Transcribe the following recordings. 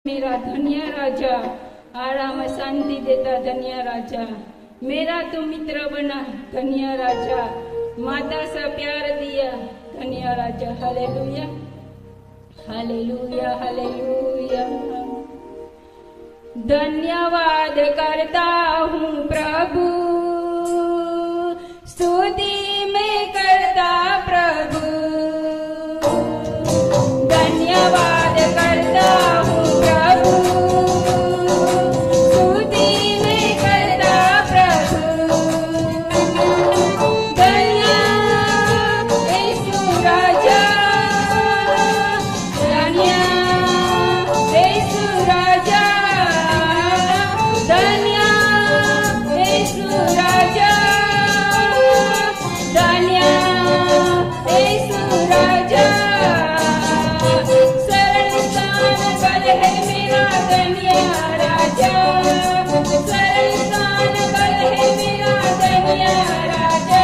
मेरा धन्य राजा, आराम शांति देता धन्य राजा, मेरा तो मित्र बना धन्य राजा, माता सा प्यार दिया धन्य राजा। Hallelujah hallelujah hallelujah. धन्यवाद करता हूँ प्रभु, स्तुति में करता प्रभु, धन्यवाद करता हूँ प्रभु, स्तुति में करता प्रभु। धन्य यीशु राजा, धन्य यीशु राजा, धन्य यीशु राजा, धन्य यीशु राजा। शरण स्थान बल है मेरा धन्य राजा, शरण स्थान बल है मेरा धन्य राजा,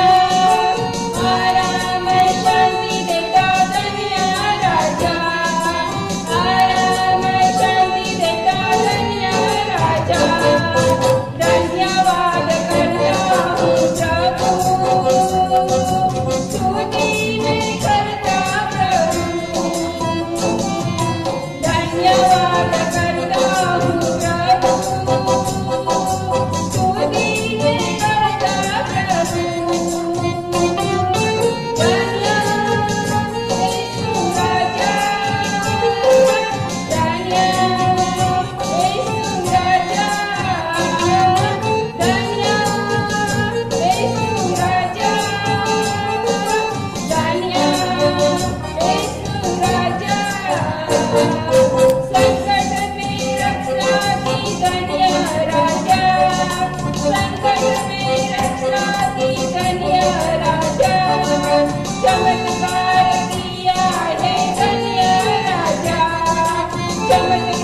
आराम शांति देता धन्य राजा, आराम शांति देता धन्य राजा। धन्यवाद करता हूँ प्रभु, स्तुति में करता प्रभु, धन्यवाद करता हूँ प्रभु, स्तुति में करता प्रभु। धन्य यीशु राजा, धन्य यीशु राजा, धन्य यीशु राजा, धन्य यीशु राजा। संकट में रक्षा की धन्य राजा, संकट में रक्षा की धन्य राजा, चमत्कार किया है धन्य राजा, चमत्कार